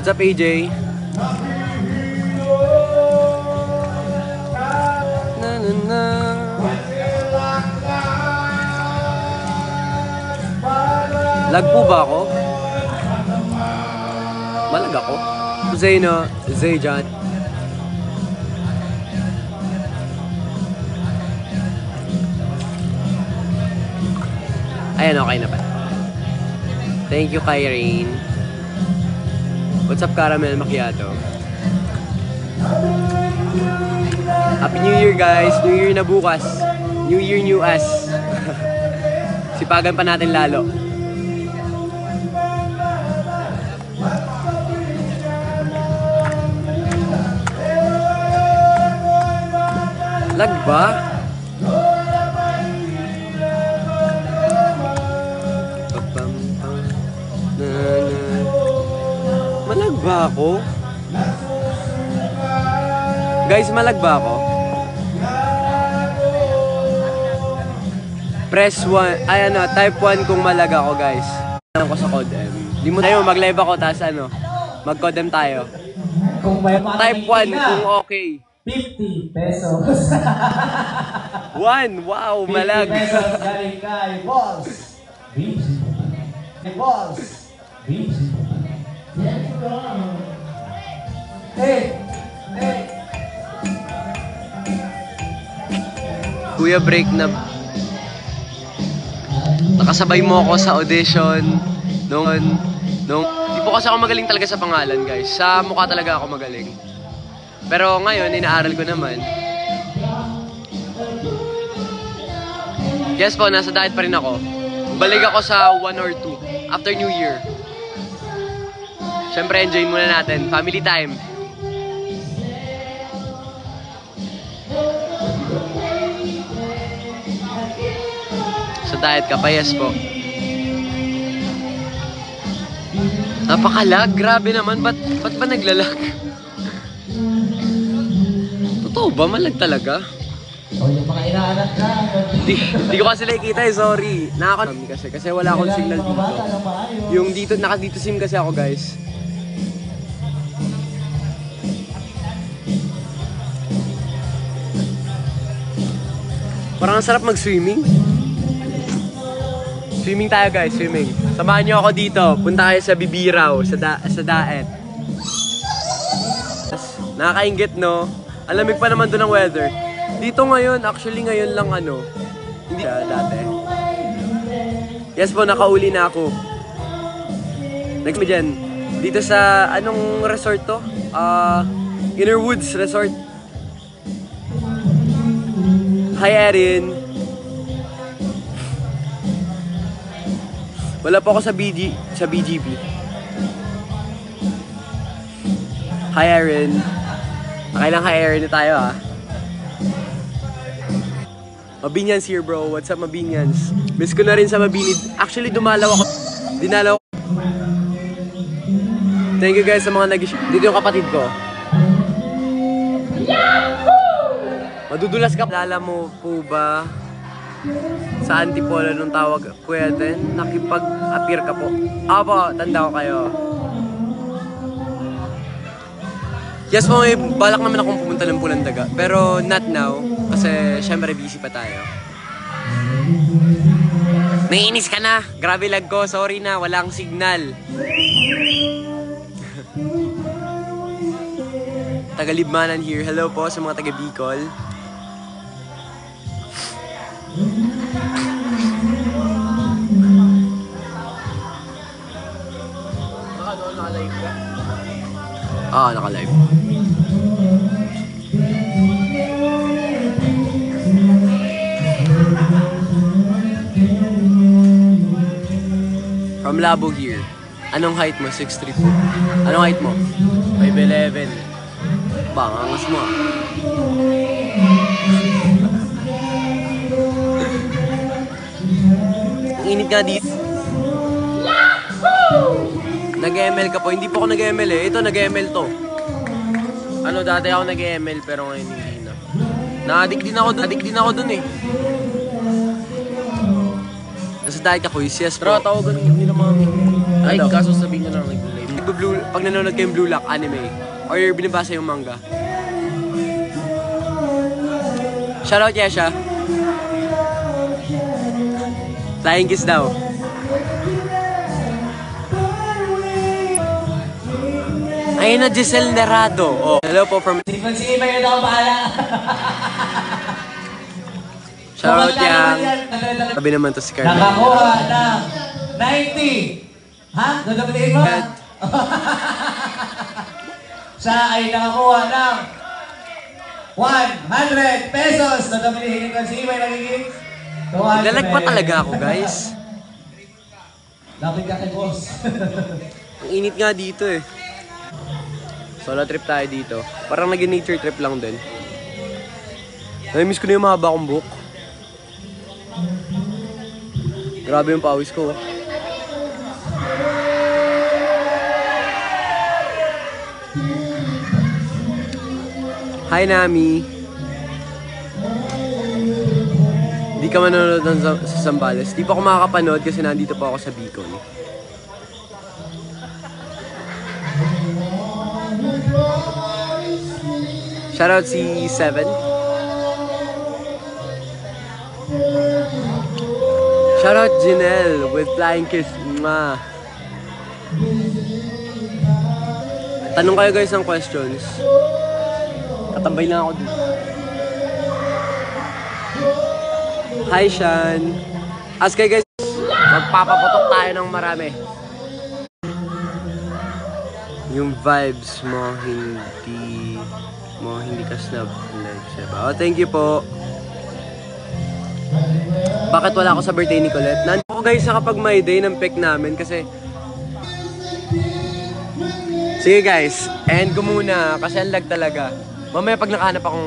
What's up, AJ? Na, na, na. Lag po ba ako? Malag ako? Zayno, Zayjan. Ayan, okay na ba? Thank you, Kyrene. What's up, Caramel Macchiato? Happy New Year, guys! New Year na bukas. New Year, new us. Sipagan pa natin lalo. Lag ba? Malag ba ako? Guys, malag ba ako? Press 1, ay ano, type 1 kung malag ako, guys. Alam ko sa Codem. Di mo tayo mag-live ako, tas ano, mag-Codem tayo. Type 1 kung okay. 50 pesos. 1, wow, malag. 50 pesos galing kay Boss. Busy. Kay Boss. Busy. Hey! Hey! Kuya, break na. Nakasabay mo ako sa audition nung di po kasi ako magaling talaga sa pangalan, guys. Sa mukha talaga ako magaling. Pero ngayon, inaaral ko naman. Yes po, nasa diet pa rin ako. Balik ako sa 1 or 2 after New Year. Siyempre, enjoy muna natin. Family time. Sa diet ka pa, yes po. Napakalag, grabe naman. Ba't ba naglalag? Totoo ba? Malag talaga? O yung mga inaanak na. Hindi ko kasi nakikita eh, sorry. Nakaka- kasi wala akong signal dito. Yung dito, naka-dito sim kasi ako, guys. Parang ang sarap mag-swimming. Swimming tayo, guys, swimming. Samahan nyo ako dito. Punta kayo sa Bibiraw, sa Daet. Nakakaingit, no? Alamig pa naman doon ang weather. Dito ngayon, actually ngayon lang ano. Hindi dati. Yes po, nakauli na ako. Next mo dyan. Dito sa, anong resort to? Inner Woods Resort. Hi, Erin. Wala po ako sa BGB. Hi, Erin. Nakailang hi, Erin na tayo, ha? Mabinians here, bro. What's up, Mabinians? Miss ko na rin sa Mabini. Actually, dinalaw ako. Thank you, guys, sa mga dito yung kapatid ko. Madudulas ka. Lala mo po ba sa Antipolo nung tawag Kuya Den? Nakipag-appear ka po. Apo, tanda ko kayo. Yes po, may balak naman akong pumunta ng Pulandaga. Pero not now. Kasi syempre busy pa tayo. Naiinis ka na. Grabe lag ko. Sorry na. Walang signal. Taga-Libmanan here. Hello po sa mga taga-Bicol. Naka-live ka? Naka-live. From Labo here. Anong height mo? 6'3". Anong height mo? 5'11". Bangangas mo. Ang init nga dito. Nag-ML ka po. Hindi po ako nag-ML eh. Ito, nag-ML to. Ano, dati ako nag-ML pero ngayon hindi na. Na-addict din ako dun eh. Nasa diet ako, yes po. Pero tawagan hindi naman. Ay, kaso sabihin nyo lang nag-live. pag nanonood kayong Blue Lock anime or binabasa yung manga. Shoutout Yesha. Flying kiss daw. Ayun na Giselle Nerado. Oh. Hello po from... Si Iba yun ako bahala. Shoutout yang. Sabi naman to si Carmen. Nakakuha ng 90. Ha? Dadablihin mo? Siya ay nakakuha ng 100 pesos. Dadablihin ko si Iba nagiging 200. Lalag pa talaga ako, guys. Lapit ka kay boss. Ang init nga dito eh. Solo trip tayo dito. Parang naging nature trip lang din. Nami-miss ko na yung mahaba kong buhok. Grabe yung pawis ko. Hi Nami. Di ka manonood sa Zambales. Di pa ako makakapanood kasi nandito pa ako sa Bicol. Shoutout si Seven. Shoutout Janelle with flying kiss. Mwah. Tanong kayo guys ng questions. Katambay lang ako dito. Hi Shan. Ask kayo guys. Magpapaputok tayo ng marami. Yung vibes mo hindi ka snub like Sheba. Oh, thank you po. Bakit wala ako sa birthday ni Colette? Nandito ako guys sa kapag may day ng pick namin kasi... Sige guys, end ko muna kasi ang lag talaga. Mamaya pag nakahanap akong